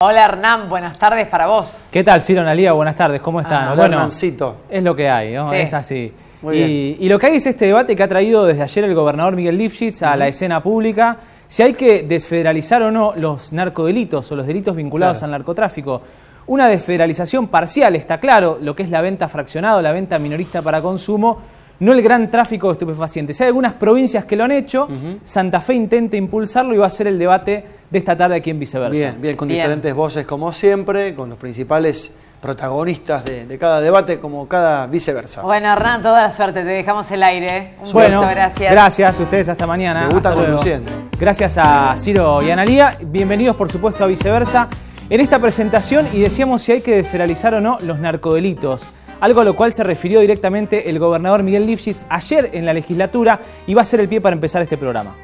Hola Hernán, buenas tardes para vos. ¿Qué tal, Ciro, Analía? Buenas tardes, ¿cómo están? Hola, bueno, Hernancito. es lo que hay, ¿no? Sí. Es así. Muy bien. Y lo que hay es este debate que ha traído desde ayer el gobernador Miguel Lifschitz a la escena pública, si hay que desfederalizar o no los narcodelitos o los delitos vinculados al narcotráfico. Una desfederalización parcial, está claro, lo que es la venta fraccionada, la venta minorista para consumo, no el gran tráfico de estupefacientes. Hay algunas provincias que lo han hecho, Santa Fe intenta impulsarlo y va a ser el debate de esta tarde aquí en Viceversa. Bien, bien, con diferentes voces como siempre, con los principales protagonistas de cada debate como cada viceversa. Bueno Hernán, toda la suerte, te dejamos el aire. Un Bueno, beso, gracias. Gracias a ustedes, hasta mañana. Me gusta Hasta luego. conduciendo. Gracias a Ciro y Analía. Bienvenidos, por supuesto, a Viceversa. En esta presentación, y decíamos si hay que desfederalizar o no los narcodelitos. Algo a lo cual se refirió directamente el gobernador Miguel Lifschitz ayer en la legislatura y va a ser el pie para empezar este programa.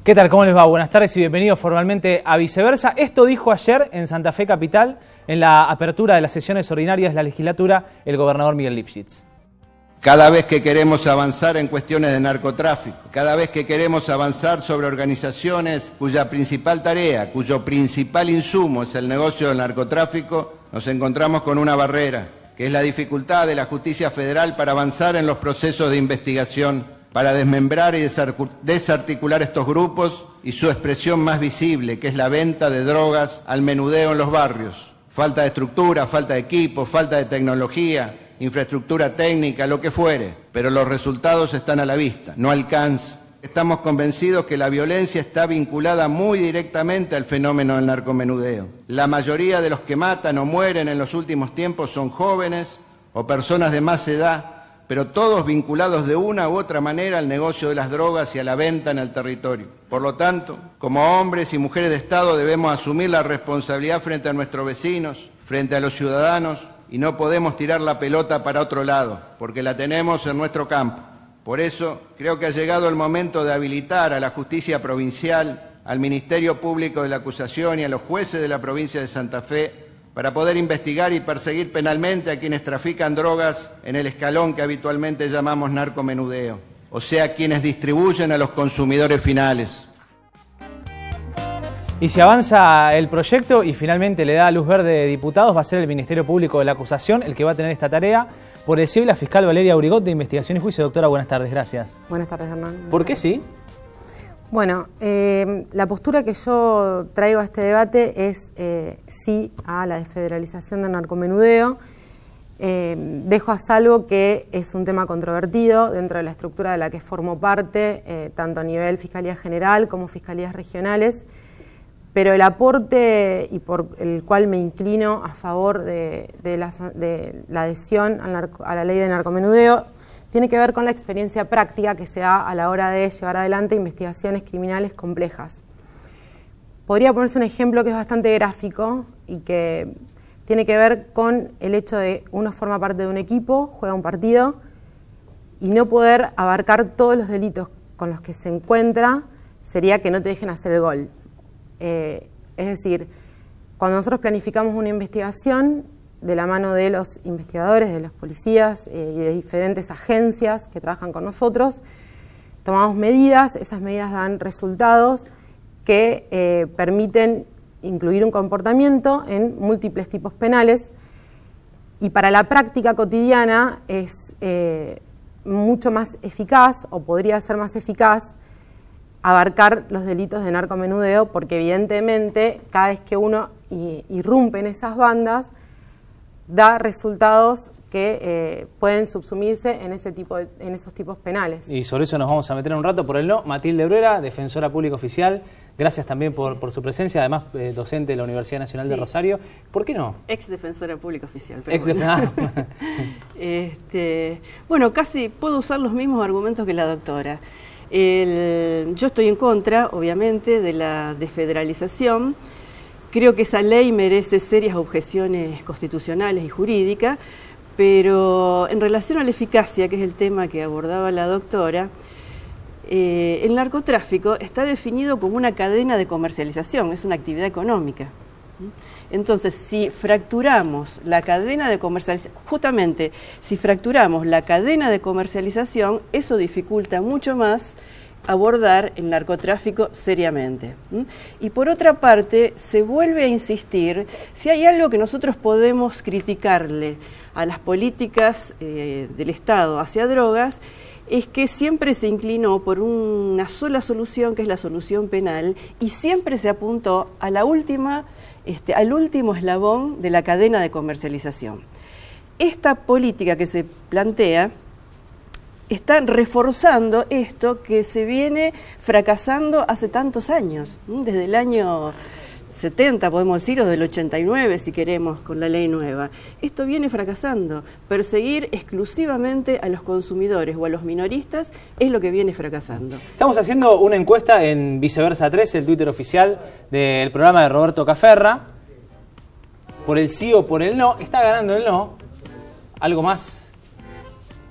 ¿Qué tal? ¿Cómo les va? Buenas tardes y bienvenidos formalmente a Viceversa. Esto dijo ayer en Santa Fe Capital, en la apertura de las sesiones ordinarias de la legislatura, el gobernador Miguel Lifschitz. Cada vez que queremos avanzar en cuestiones de narcotráfico, cada vez que queremos avanzar sobre organizaciones cuya principal tarea, cuyo principal insumo es el negocio del narcotráfico, nos encontramos con una barrera, que es la dificultad de la justicia federal para avanzar en los procesos de investigación, para desmembrar y desarticular estos grupos y su expresión más visible, que es la venta de drogas al menudeo en los barrios. Falta de estructura, falta de equipo, falta de tecnología, infraestructura técnica, lo que fuere, pero los resultados están a la vista, no alcanza. Estamos convencidos que la violencia está vinculada muy directamente al fenómeno del narcomenudeo. La mayoría de los que matan o mueren en los últimos tiempos son jóvenes o personas de más edad, pero todos vinculados de una u otra manera al negocio de las drogas y a la venta en el territorio. Por lo tanto, como hombres y mujeres de Estado debemos asumir la responsabilidad frente a nuestros vecinos, frente a los ciudadanos, y no podemos tirar la pelota para otro lado, porque la tenemos en nuestro campo. Por eso, creo que ha llegado el momento de habilitar a la justicia provincial, al Ministerio Público de la Acusación y a los jueces de la provincia de Santa Fe para poder investigar y perseguir penalmente a quienes trafican drogas en el escalón que habitualmente llamamos narcomenudeo, o sea, quienes distribuyen a los consumidores finales. Y si avanza el proyecto y finalmente le da luz verde de diputados, va a ser el Ministerio Público de la Acusación el que va a tener esta tarea. Por el CEO y la fiscal Valeria Urigot de Investigación y Juicio. Doctora, buenas tardes, gracias. Buenas tardes, Hernán. ¿Por qué sí? Bueno, la postura que yo traigo a este debate es sí a la desfederalización del narcomenudeo. Dejo a salvo que es un tema controvertido dentro de la estructura de la que formo parte, tanto a nivel Fiscalía General como Fiscalías Regionales, pero el aporte y por el cual me inclino a favor de la adhesión a la ley de narcomenudeo tiene que ver con la experiencia práctica que se da a la hora de llevar adelante investigaciones criminales complejas. Podría ponerse un ejemplo que es bastante gráfico y que tiene que ver con el hecho de uno forma parte de un equipo, juega un partido y no poder abarcar todos los delitos con los que se encuentra sería que no te dejen hacer el gol. Es decir, cuando nosotros planificamos una investigación de la mano de los investigadores, de los policías y de diferentes agencias que trabajan con nosotros, tomamos medidas, esas medidas dan resultados que permiten incluir un comportamiento en múltiples tipos penales y para la práctica cotidiana es mucho más eficaz o podría ser más eficaz abarcar los delitos de narcomenudeo porque evidentemente cada vez que uno irrumpe en esas bandas da resultados que pueden subsumirse en esos tipos penales. Y sobre eso nos vamos a meter un rato por el no. Matilde Bruera, defensora pública oficial Gracias también por su presencia, además docente de la Universidad Nacional de Rosario. ¿Por qué no? Ex defensora pública oficial. Pero bueno, casi puedo usar los mismos argumentos que la doctora. Yo estoy en contra, obviamente, de la desfederalización. Creo que esa ley merece serias objeciones constitucionales y jurídicas, pero en relación a la eficacia, que es el tema que abordaba la doctora, el narcotráfico está definido como una cadena de comercialización, es una actividad económica. Entonces, si fracturamos la cadena de comercialización, justamente si fracturamos la cadena de comercialización, eso dificulta mucho más abordar el narcotráfico seriamente. Y por otra parte, se vuelve a insistir, si hay algo que nosotros podemos criticarle a las políticas del Estado hacia drogas, es que siempre se inclinó por una sola solución, que es la solución penal, y siempre se apuntó a la última, al último eslabón de la cadena de comercialización. Esta política que se plantea está reforzando esto que se viene fracasando hace tantos años, desde el año 70, podemos decir, o del 89, si queremos, con la ley nueva. Esto viene fracasando. Perseguir exclusivamente a los consumidores o a los minoristas es lo que viene fracasando. Estamos haciendo una encuesta en Viceversa 3, el Twitter oficial del programa de Roberto Caferra. Por el sí o por el no. Está ganando el no. Algo más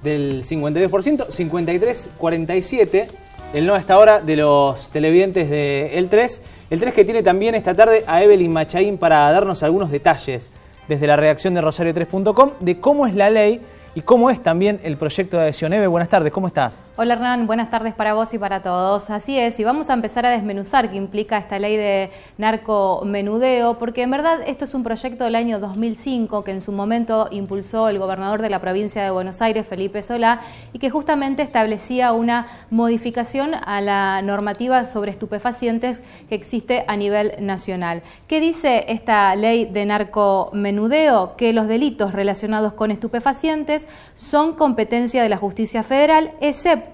del 52%, 53-47. El no a esta hora de los televidentes de El 3. El 3 que tiene también esta tarde a Evelyn Machaín para darnos algunos detalles desde la redacción de rosario3.com de cómo es la ley y cómo es también el proyecto de adhesión. Eve, buenas tardes, ¿cómo estás? Hola Hernán, buenas tardes para vos y para todos. Así es, y vamos a empezar a desmenuzar qué implica esta ley de narcomenudeo, porque en verdad esto es un proyecto del año 2005 que en su momento impulsó el gobernador de la provincia de Buenos Aires, Felipe Solá, y que justamente establecía una modificación a la normativa sobre estupefacientes que existe a nivel nacional. ¿Qué dice esta ley de narcomenudeo? Que los delitos relacionados con estupefacientes son competencia de la justicia federal, excepto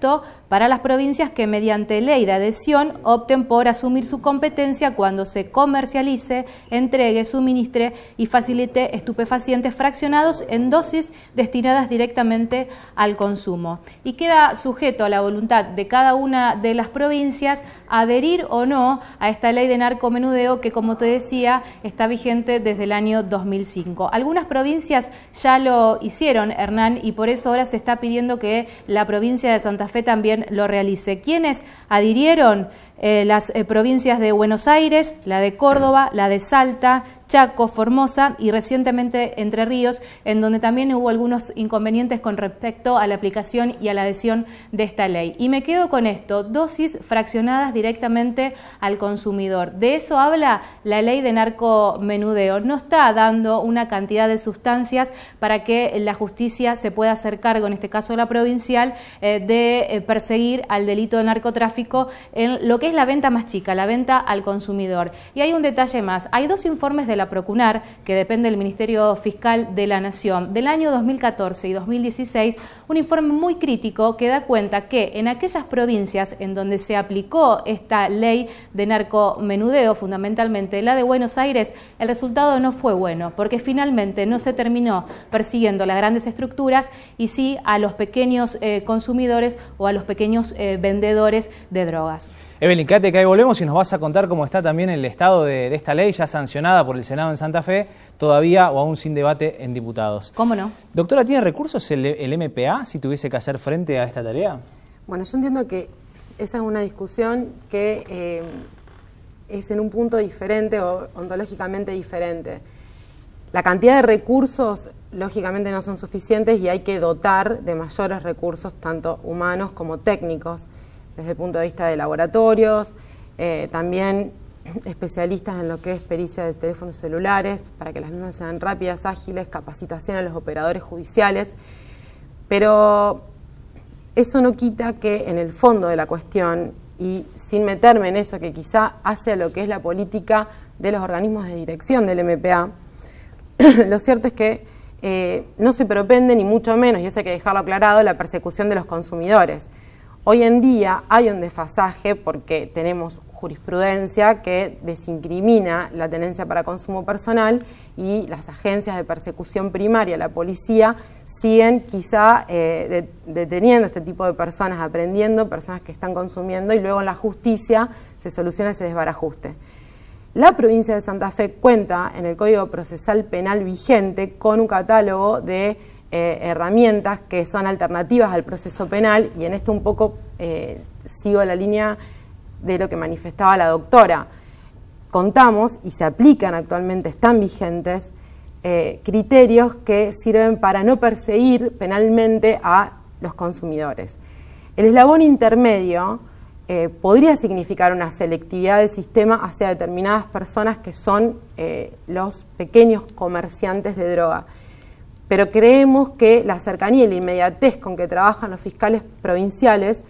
para las provincias que mediante ley de adhesión opten por asumir su competencia cuando se comercialice, entregue, suministre y facilite estupefacientes fraccionados en dosis destinadas directamente al consumo. Y queda sujeto a la voluntad de cada una de las provincias adherir o no a esta ley de narcomenudeo que, como te decía, está vigente desde el año 2005. Algunas provincias ya lo hicieron, Hernán, y por eso ahora se está pidiendo que la provincia de Santa Fe también lo realice. ¿Quiénes adhirieron? Las provincias de Buenos Aires, la de Córdoba, la de Salta, Chaco, Formosa y recientemente Entre Ríos, en donde también hubo algunos inconvenientes con respecto a la aplicación y a la adhesión de esta ley. Y me quedo con esto, dosis fraccionadas directamente al consumidor. De eso habla la ley de narcomenudeo. No está dando una cantidad de sustancias para que la justicia se pueda hacer cargo, en este caso la provincial, de perseguir al delito de narcotráfico en lo que es la venta más chica, la venta al consumidor. Y hay un detalle más, hay dos informes de la Procunar, que depende del Ministerio Fiscal de la Nación, del año 2014 y 2016, un informe muy crítico que da cuenta que en aquellas provincias en donde se aplicó esta ley de narcomenudeo, fundamentalmente la de Buenos Aires, el resultado no fue bueno, porque finalmente no se terminó persiguiendo las grandes estructuras y sí a los pequeños consumidores o a los pequeños vendedores de drogas. Evelyn, quédate que ahí volvemos y nos vas a contar cómo está también el estado de esta ley ya sancionada por el Senado en Santa Fe, todavía o aún sin debate en diputados. ¿Cómo no? Doctora, ¿tiene recursos el MPA si tuviese que hacer frente a esta tarea? Bueno, yo entiendo que esa es una discusión que es en un punto diferente o ontológicamente diferente. La cantidad de recursos, lógicamente, no son suficientes y hay que dotar de mayores recursos, tanto humanos como técnicos, desde el punto de vista de laboratorios, también especialistas en lo que es pericia de teléfonos celulares, para que las mismas sean rápidas, ágiles, capacitación a los operadores judiciales, pero eso no quita que en el fondo de la cuestión, y sin meterme en eso que quizá hace a lo que es la política de los organismos de dirección del MPA, lo cierto es que no se propende ni mucho menos, y eso hay que dejarlo aclarado, la persecución de los consumidores. Hoy en día hay un desfasaje porque tenemos jurisprudencia que desincrimina la tenencia para consumo personal, y las agencias de persecución primaria, la policía, siguen quizá deteniendo este tipo de personas, aprendiendo personas que están consumiendo, y luego en la justicia se soluciona ese desbarajuste. La provincia de Santa Fe cuenta en el Código Procesal Penal vigente con un catálogo de herramientas que son alternativas al proceso penal, y en esto un poco sigo la línea de lo que manifestaba la doctora. Contamos, y se aplican actualmente, están vigentes, criterios que sirven para no perseguir penalmente a los consumidores. El eslabón intermedio podría significar una selectividad del sistema hacia determinadas personas que son los pequeños comerciantes de droga. Pero creemos que la cercanía y la inmediatez con que trabajan los fiscales provinciales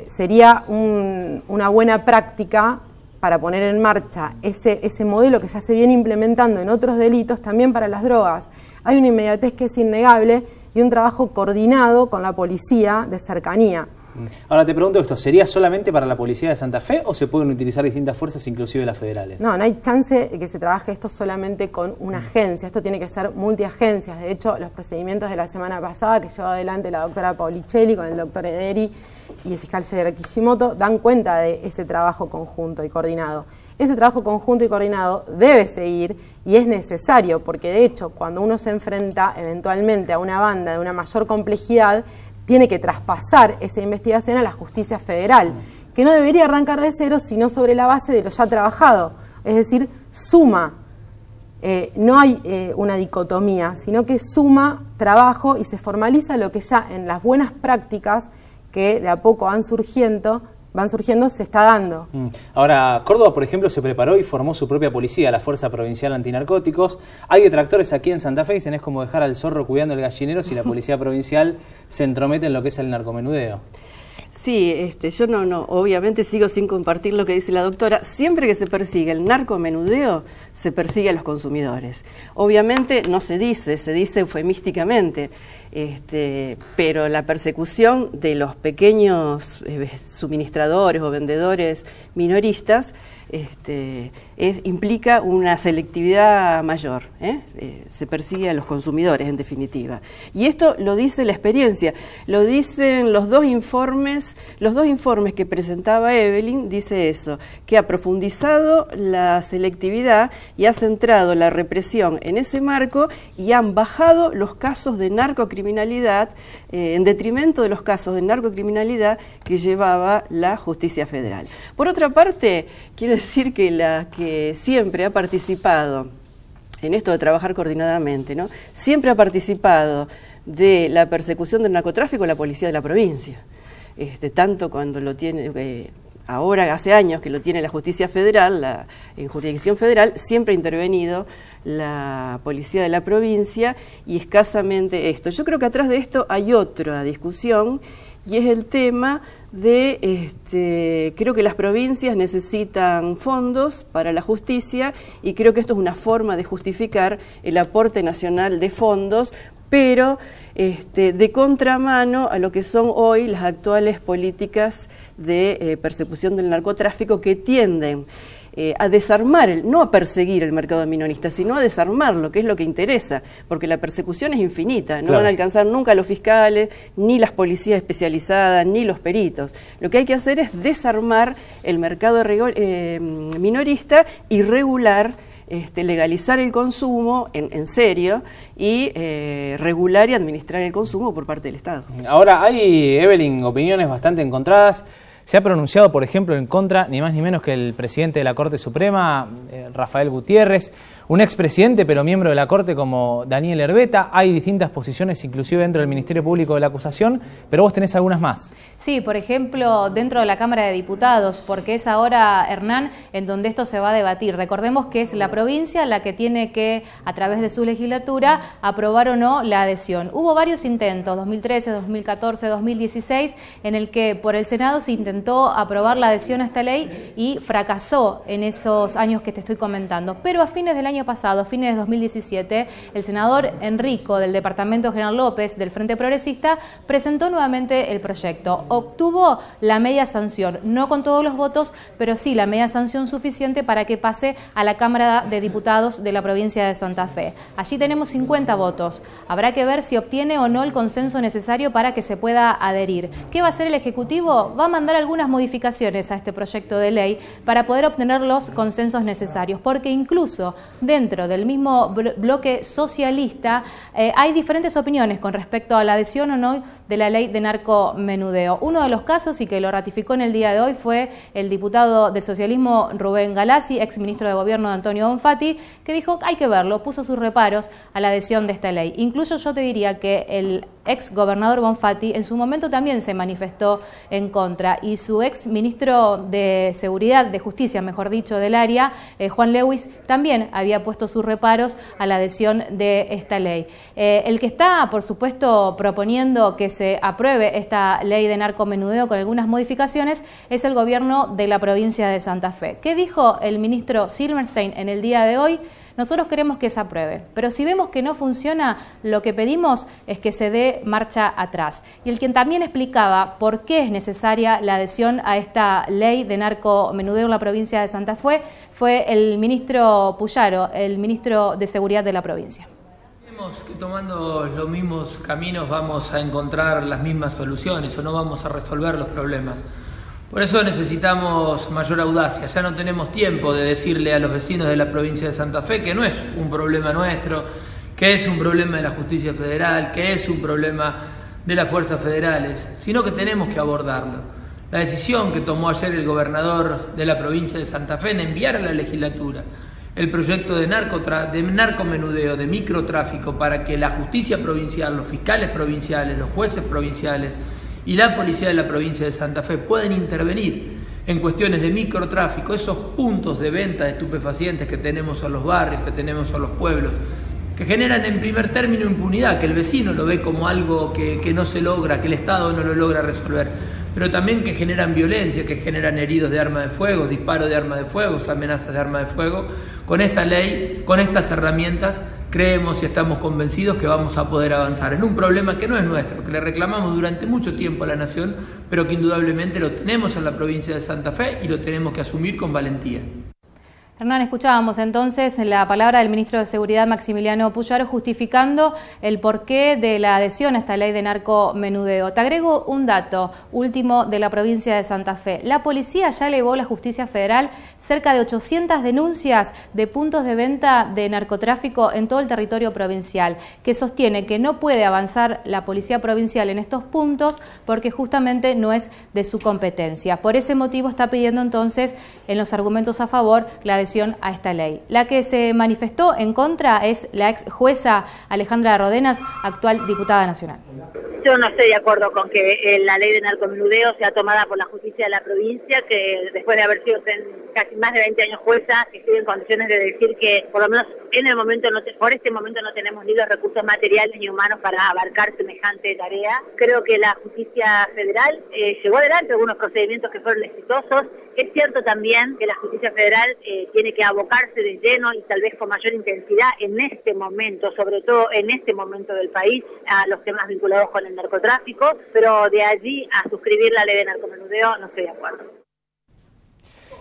sería una buena práctica para poner en marcha ese modelo que ya se viene implementando en otros delitos, también para las drogas. Hay una inmediatez que es innegable y un trabajo coordinado con la policía de cercanía. Ahora te pregunto esto, ¿sería solamente para la policía de Santa Fe o se pueden utilizar distintas fuerzas, inclusive las federales? No hay chance de que se trabaje esto solamente con una agencia, esto tiene que ser multiagencias. De hecho, los procedimientos de la semana pasada que llevó adelante la doctora Paulicelli con el doctor Ederi y el fiscal Federer Kishimoto dan cuenta de ese trabajo conjunto y coordinado. Ese trabajo conjunto y coordinado debe seguir y es necesario, porque de hecho cuando uno se enfrenta eventualmente a una banda de una mayor complejidad, tiene que traspasar esa investigación a la justicia federal, que no debería arrancar de cero, sino sobre la base de lo ya trabajado, es decir, suma. No hay una dicotomía, sino que suma trabajo y se formaliza lo que ya en las buenas prácticas que de a poco van surgiendo, se está dando. Ahora, Córdoba, por ejemplo, se preparó y formó su propia policía, la Fuerza Provincial Antinarcóticos. Hay detractores aquí en Santa Fe, dicen es como dejar al zorro cuidando el gallinero si la Policía Provincial se entromete en lo que es el narcomenudeo. Sí, yo obviamente sigo sin compartir lo que dice la doctora. Siempre que se persigue el narcomenudeo, se persigue a los consumidores. Obviamente no se dice eufemísticamente, pero la persecución de los pequeños suministradores o vendedores minoristas implica una selectividad mayor, se persigue a los consumidores en definitiva. Y esto lo dice la experiencia, lo dicen los dos informes que presentaba Evelyn, dice eso, que ha profundizado la selectividad y ha centrado la represión en ese marco y han bajado los casos de narcocriminalidad en detrimento de los casos de narcocriminalidad que llevaba la justicia federal. Por otra parte, quiero decir que la que siempre ha participado en esto de trabajar coordinadamente, ¿no? Siempre ha participado de la persecución del narcotráfico la policía de la provincia. Tanto cuando lo tiene, ahora hace años que lo tiene la justicia federal, en jurisdicción federal, siempre ha intervenido la policía de la provincia y escasamente esto. Yo creo que atrás de esto hay otra discusión y es el tema de, creo que las provincias necesitan fondos para la justicia y creo que esto es una forma de justificar el aporte nacional de fondos, pero de contramano a lo que son hoy las actuales políticas de persecución del narcotráfico que tienden a desarmar, no a perseguir el mercado minorista, sino a desarmarlo, que es lo que interesa, porque la persecución es infinita, no van a alcanzar nunca los fiscales, ni las policías especializadas, ni los peritos. Lo que hay que hacer es desarmar el mercado minorista y regular, legalizar el consumo en serio y regular y administrar el consumo por parte del Estado. Ahora hay, Evelyn, opiniones bastante encontradas. Se ha pronunciado, por ejemplo, en contra, ni más ni menos que el presidente de la Corte Suprema, Rafael Gutiérrez, un expresidente pero miembro de la Corte como Daniel Herbeta. Hay distintas posiciones, inclusive dentro del Ministerio Público de la acusación, pero vos tenés algunas más. Sí, por ejemplo, dentro de la Cámara de Diputados, porque es ahora, Hernán, en donde esto se va a debatir. Recordemos que es la provincia la que tiene que, a través de su legislatura, aprobar o no la adhesión. Hubo varios intentos, 2013, 2014, 2016, en el que por el Senado se intentó aprobar la adhesión a esta ley y fracasó en esos años que te estoy comentando. Pero a fines del año año pasado, fines de 2017, el senador Enrico del Departamento General López del Frente Progresista presentó nuevamente el proyecto. Obtuvo la media sanción, no con todos los votos, pero sí la media sanción suficiente para que pase a la Cámara de Diputados de la provincia de Santa Fe. Allí tenemos 50 votos. Habrá que ver si obtiene o no el consenso necesario para que se pueda adherir. ¿Qué va a hacer el Ejecutivo? Va a mandar algunas modificaciones a este proyecto de ley para poder obtener los consensos necesarios, porque incluso dentro del mismo bloque socialista hay diferentes opiniones con respecto a la adhesión o no de la ley de narcomenudeo. Uno de los casos, y que lo ratificó en el día de hoy, fue el diputado del socialismo Rubén Galassi, ex ministro de Gobierno de Antonio Bonfatti, que dijo que hay que verlo, puso sus reparos a la adhesión de esta ley. Incluso yo te diría que el ex gobernador Bonfatti en su momento también se manifestó en contra, y su ex ministro de Seguridad, de Justicia, mejor dicho, del área, Juan Lewis, también había puesto sus reparos a la adhesión de esta ley. El que está, por supuesto, proponiendo que se apruebe esta ley de narcomenudeo con algunas modificaciones es el gobierno de la provincia de Santa Fe. ¿Qué dijo el ministro Silverstein en el día de hoy? Nosotros queremos que se apruebe, pero si vemos que no funciona, lo que pedimos es que se dé marcha atrás. Y el quien también explicaba por qué es necesaria la adhesión a esta ley de narcomenudeo en la provincia de Santa Fe fue el ministro Puyaro, el ministro de Seguridad de la provincia. Creemos que tomando los mismos caminos vamos a encontrar las mismas soluciones o no vamos a resolver los problemas. Por eso necesitamos mayor audacia. Ya no tenemos tiempo de decirle a los vecinos de la provincia de Santa Fe que no es un problema nuestro, que es un problema de la justicia federal, que es un problema de las fuerzas federales, sino que tenemos que abordarlo. La decisión que tomó ayer el gobernador de la provincia de Santa Fe en enviar a la legislatura el proyecto de narcomenudeo, de microtráfico, para que la justicia provincial, los fiscales provinciales, los jueces provinciales y la policía de la provincia de Santa Fe pueden intervenir en cuestiones de microtráfico, esos puntos de venta de estupefacientes que tenemos en los barrios, que tenemos en los pueblos, que generan en primer término impunidad, que el vecino lo ve como algo que no se logra, que el Estado no lo logra resolver, pero también que generan violencia, que generan heridos de arma de fuego, disparos de arma de fuego, amenazas de arma de fuego. Con esta ley, con estas herramientas, creemos y estamos convencidos que vamos a poder avanzar en un problema que no es nuestro, que le reclamamos durante mucho tiempo a la Nación, pero que indudablemente lo tenemos en la provincia de Santa Fe y lo tenemos que asumir con valentía. Hernán, escuchábamos entonces la palabra del ministro de Seguridad Maximiliano Puyaro justificando el porqué de la adhesión a esta ley de narcomenudeo. Te agrego un dato último de la provincia de Santa Fe. La policía ya elevó a la justicia federal cerca de 800 denuncias de puntos de venta de narcotráfico en todo el territorio provincial, que sostiene que no puede avanzar la policía provincial en estos puntos porque justamente no es de su competencia. Por ese motivo está pidiendo entonces en los argumentos a favor la adhesión a esta ley. La que se manifestó en contra es la ex jueza Alejandra Rodenas, actual diputada nacional. Yo no estoy de acuerdo con que la ley de narcomenudeo sea tomada por la justicia de la provincia, que después de haber sido casi más de 20 años jueza, estoy en condiciones de decir que por lo menos por este momento no tenemos ni los recursos materiales ni humanos para abarcar semejante tarea. Creo que la justicia federal llevó adelante algunos procedimientos que fueron exitosos. Es cierto también que la justicia federal tiene que abocarse de lleno y tal vez con mayor intensidad en este momento, sobre todo en este momento del país, a los temas vinculados con el narcotráfico, pero de allí a suscribir la ley de narcomenudeo no estoy de acuerdo.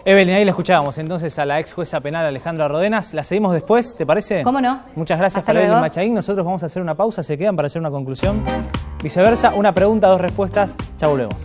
Evelyn, ahí la escuchábamos entonces a la ex jueza penal Alejandra Rodenas. La seguimos después, ¿te parece? ¿Cómo no? Muchas gracias Hasta para Evelyn luego. Machaín. Nosotros vamos a hacer una pausa, se quedan para hacer una conclusión. Viceversa, una pregunta, dos respuestas. Ya volvemos.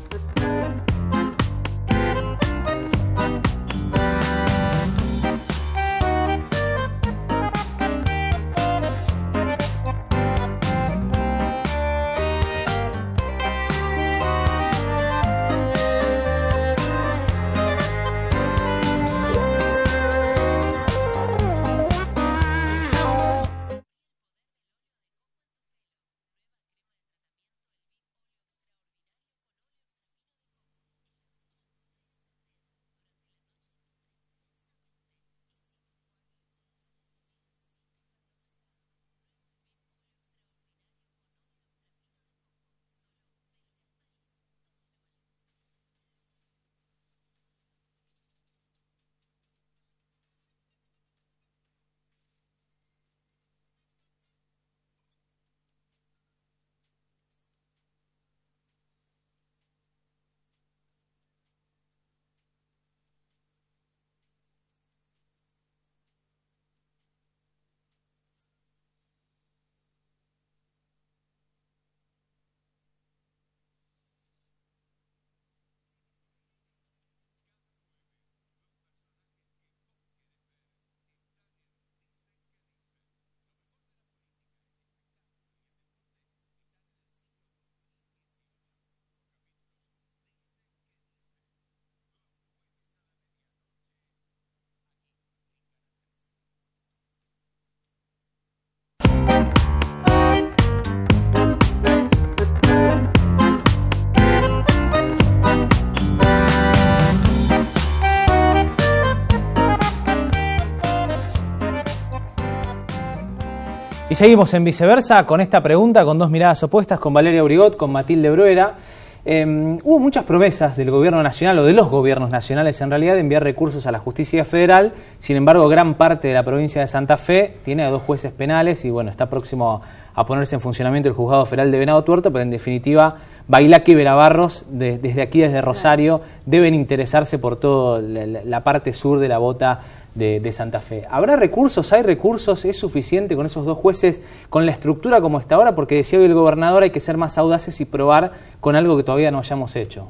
Y seguimos en Viceversa con esta pregunta, con dos miradas opuestas, con Valeria Brigot, con Matilde Bruera. Hubo muchas promesas del gobierno nacional, o de los gobiernos nacionales en realidad, de enviar recursos a la justicia federal. Sin embargo, gran parte de la provincia de Santa Fe tiene a 2 jueces penales y bueno, está próximo a ponerse en funcionamiento el juzgado federal de Venado Tuerto, pero en definitiva, Bailaque y Verabarros, desde aquí, desde Rosario, deben interesarse por toda la parte sur de la bota de Santa Fe. ¿Habrá recursos? ¿Hay recursos? ¿Es suficiente con esos 2 jueces, con la estructura como está ahora? Porque decía hoy el gobernador, hay que ser más audaces y probar con algo que todavía no hayamos hecho.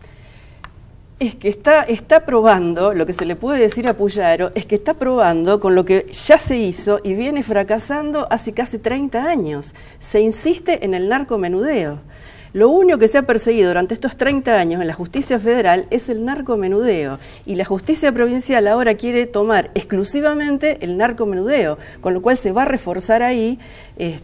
Es que está probando, lo que se le puede decir a Puyaro, es que está probando con lo que ya se hizo y viene fracasando hace casi 30 años. Se insiste en el narcomenudeo. Lo único que se ha perseguido durante estos 30 años en la justicia federal es el narcomenudeo, y la justicia provincial ahora quiere tomar exclusivamente el narcomenudeo, con lo cual se va a reforzar ahí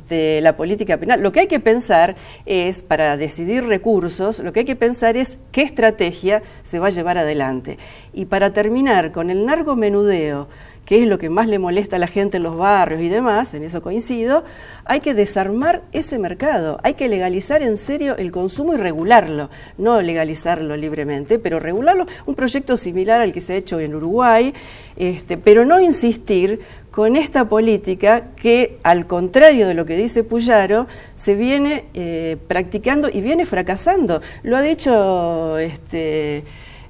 la política penal. Lo que hay que pensar es, para decidir recursos, lo que hay que pensar es qué estrategia se va a llevar adelante. Y para terminar con el narcomenudeo, que es lo que más le molesta a la gente en los barrios y demás, en eso coincido, hay que desarmar ese mercado, hay que legalizar en serio el consumo y regularlo, no legalizarlo libremente, pero regularlo, un proyecto similar al que se ha hecho en Uruguay, pero no insistir con esta política que, al contrario de lo que dice Puyaro, se viene practicando y viene fracasando. Lo ha dicho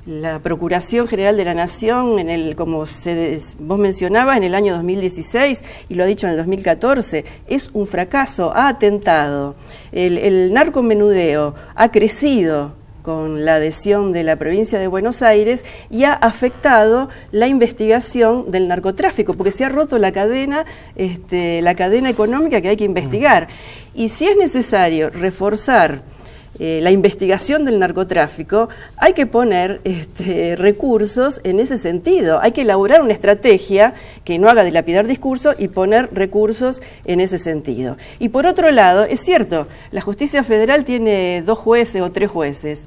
la Procuración General de la Nación, como vos mencionabas, en el año 2016, y lo ha dicho en el 2014, es un fracaso, ha atentado. El narcomenudeo ha crecido con la adhesión de la provincia de Buenos Aires y ha afectado la investigación del narcotráfico, porque se ha roto la cadena económica que hay que investigar. Y si es necesario reforzar la investigación del narcotráfico, hay que poner recursos en ese sentido. Hay que elaborar una estrategia que no haga dilapidar discurso y poner recursos en ese sentido. Y por otro lado, es cierto, la justicia federal tiene 2 jueces o 3 jueces,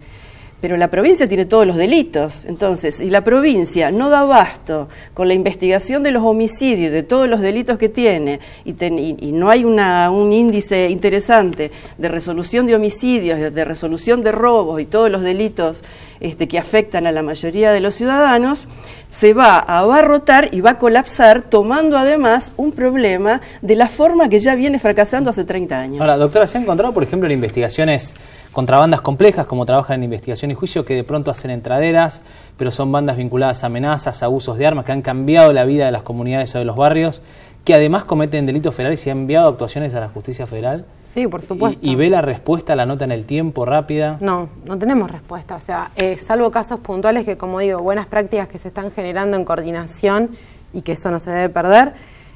pero la provincia tiene todos los delitos. Entonces, si la provincia no da abasto con la investigación de los homicidios, de todos los delitos que tiene, y no hay un índice interesante de resolución de homicidios, de resolución de robos y todos los delitos que afectan a la mayoría de los ciudadanos, se va a abarrotar y va a colapsar, tomando además un problema de la forma que ya viene fracasando hace 30 años. Ahora, doctora, ¿se ha encontrado, por ejemplo, en investigaciones contra bandas complejas, como trabajan en investigación y juicio, que de pronto hacen entraderas, pero son bandas vinculadas a amenazas, a abusos de armas, que han cambiado la vida de las comunidades o de los barrios, que además cometen delitos federales y han enviado actuaciones a la justicia federal? Sí, por supuesto. ¿Y ve la respuesta, la nota en el tiempo, rápida? No tenemos respuesta. O sea, salvo casos puntuales que, como digo, buenas prácticas que se están generando en coordinación y que eso no se debe perder.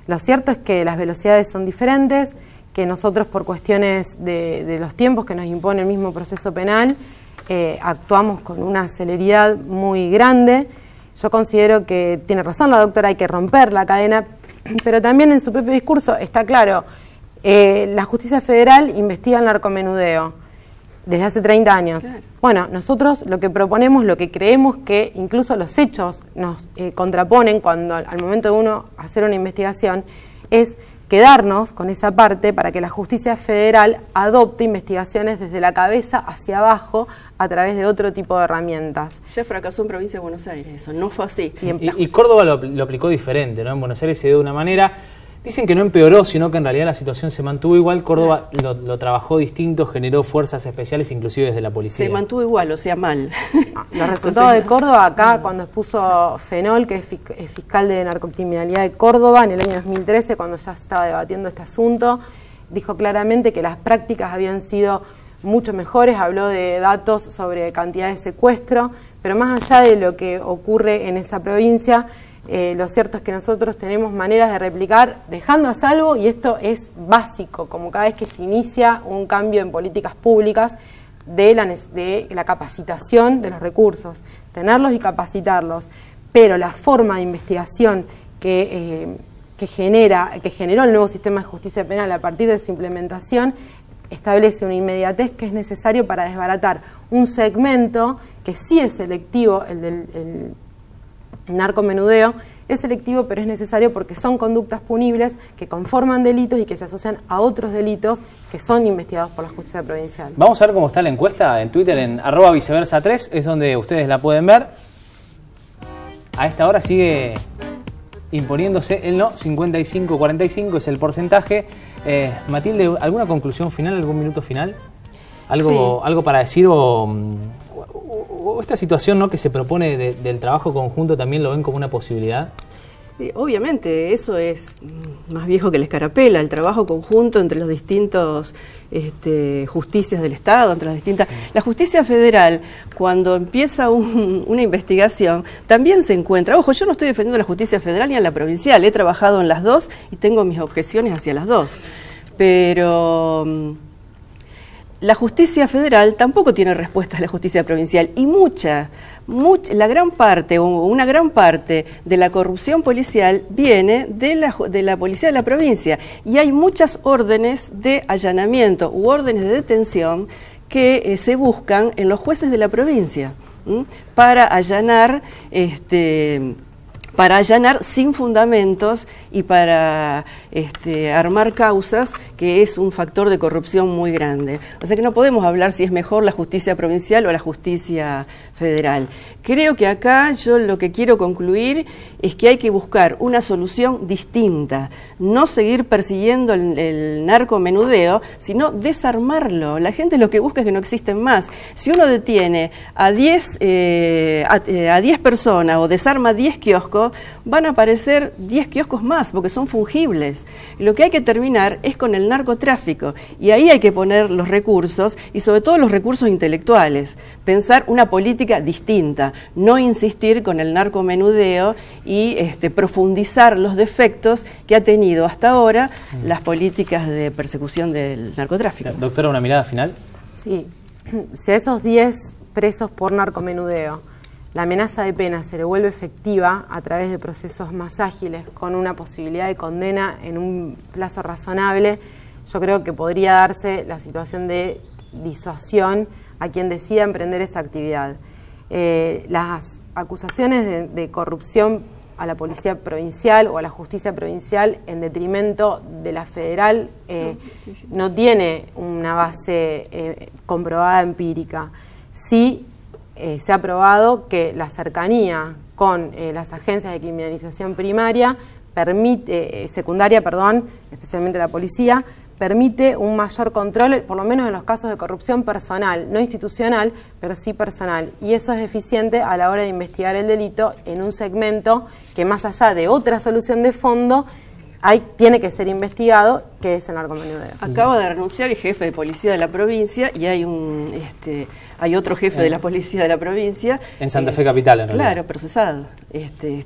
Lo cierto es que las velocidades son diferentes, que nosotros, por cuestiones de los tiempos que nos impone el mismo proceso penal, actuamos con una celeridad muy grande. Yo considero que tiene razón la doctora, hay que romper la cadena, pero también en su propio discurso está claro, la justicia federal investiga el narcomenudeo desde hace 30 años. Claro. Bueno, nosotros lo que proponemos, lo que creemos que incluso los hechos nos contraponen cuando al momento de uno hacer una investigación, es quedarnos con esa parte para que la justicia federal adopte investigaciones desde la cabeza hacia abajo a través de otro tipo de herramientas. Ya fracasó en provincia de Buenos Aires, eso no fue así. Y Córdoba lo aplicó diferente, ¿no? En Buenos Aires se dio de una manera, dicen que no empeoró, sino que en realidad la situación se mantuvo igual. Córdoba lo trabajó distinto, generó fuerzas especiales, inclusive desde la policía. Se mantuvo igual, o sea, mal. Los resultados de Córdoba, acá cuando expuso Fenol, que es fiscal de narcocriminalidad de Córdoba, en el año 2013, cuando ya se estaba debatiendo este asunto, dijo claramente que las prácticas habían sido mucho mejores, habló de datos sobre cantidad de secuestro, pero más allá de lo que ocurre en esa provincia, lo cierto es que nosotros tenemos maneras de replicar dejando a salvo, y esto es básico, como cada vez que se inicia un cambio en políticas públicas, de la capacitación de los recursos, tenerlos y capacitarlos, pero la forma de investigación que generó el nuevo sistema de justicia penal a partir de su implementación establece una inmediatez que es necesario para desbaratar un segmento que sí es selectivo, el del narcomenudeo, Es selectivo, pero es necesario porque son conductas punibles que conforman delitos y que se asocian a otros delitos que son investigados por la justicia provincial. Vamos a ver cómo está la encuesta en Twitter, en @viceversa3, es donde ustedes la pueden ver. A esta hora sigue imponiéndose el no, 55-45 es el porcentaje. Matilde, ¿alguna conclusión final, algún minuto final? ¿Algo para decir o esta situación, ¿no?, que se propone del trabajo conjunto también lo ven como una posibilidad? Obviamente, eso es más viejo que la escarapela, el trabajo conjunto entre los distintos justicias del Estado, entre las distintas... La justicia federal, cuando empieza una investigación, también se encuentra... Ojo, yo no estoy defendiendo la justicia federal ni a la provincial, he trabajado en las dos y tengo mis objeciones hacia las dos, pero... La justicia federal tampoco tiene respuesta a la justicia provincial y la gran parte o una gran parte de la corrupción policial viene de la policía de la provincia y hay muchas órdenes de allanamiento u órdenes de detención que se buscan en los jueces de la provincia para allanar sin fundamentos y para armar causas, que es un factor de corrupción muy grande. O sea que no podemos hablar si es mejor la justicia provincial o la justicia federal. Creo que acá yo lo que quiero concluir es que hay que buscar una solución distinta, no seguir persiguiendo el narcomenudeo, sino desarmarlo. La gente lo que busca es que no existen más. Si uno detiene a 10 personas o desarma 10 kioscos, van a aparecer 10 kioscos más, porque son fungibles. Lo que hay que terminar es con el narcotráfico, y ahí hay que poner los recursos, y sobre todo los recursos intelectuales, pensar una política distinta, no insistir con el narcomenudeo y profundizar los defectos que ha tenido hasta ahora las políticas de persecución del narcotráfico. Doctora, ¿una mirada final? Sí, si a esos 10 presos por narcomenudeo la amenaza de pena se le vuelve efectiva a través de procesos más ágiles, con una posibilidad de condena en un plazo razonable, yo creo que podría darse la situación de disuasión a quien decida emprender esa actividad. Las acusaciones de corrupción a la policía provincial o a la justicia provincial en detrimento de la federal no tiene una base comprobada empírica. Sí, se ha probado que la cercanía con las agencias de criminalización secundaria, especialmente la policía, permite un mayor control, por lo menos en los casos de corrupción personal, no institucional, pero sí personal. Y eso es eficiente a la hora de investigar el delito en un segmento que, más allá de otra solución de fondo, tiene que ser investigado, que es el narcomenudeo. Acaba de renunciar el jefe de policía de la provincia y hay hay otro jefe de la policía de la provincia. En Santa Fe Capital, en realidad. Claro, procesado. Se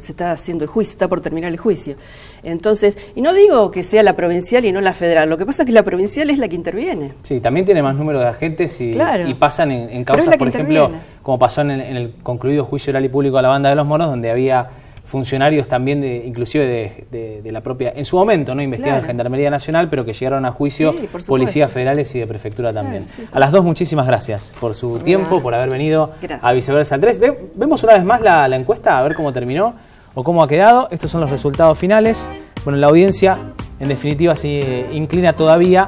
está haciendo el juicio, está por terminar el juicio. Entonces, y no digo que sea la provincial y no la federal, lo que pasa es que la provincial es la que interviene. Sí, también tiene más número de agentes y pasan en causas, por ejemplo, como pasó en el concluido juicio oral y público a la banda de los monos, donde había funcionarios también inclusive de la propia, en su momento, no investigados en Gendarmería Nacional, pero que llegaron a juicio, policías federales y de prefectura también. A las dos, muchísimas gracias por su tiempo, por haber venido a Viceversa 3. Vemos una vez más la encuesta, a ver cómo terminó o cómo ha quedado. Estos son los resultados finales. Bueno, la audiencia en definitiva se inclina todavía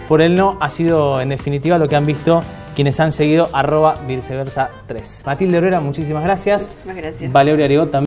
por el no. Ha sido en definitiva lo que han visto quienes han seguido @viceversa3. Matilde Herrera, muchísimas gracias. Muchísimas gracias. Valeria Arigot también.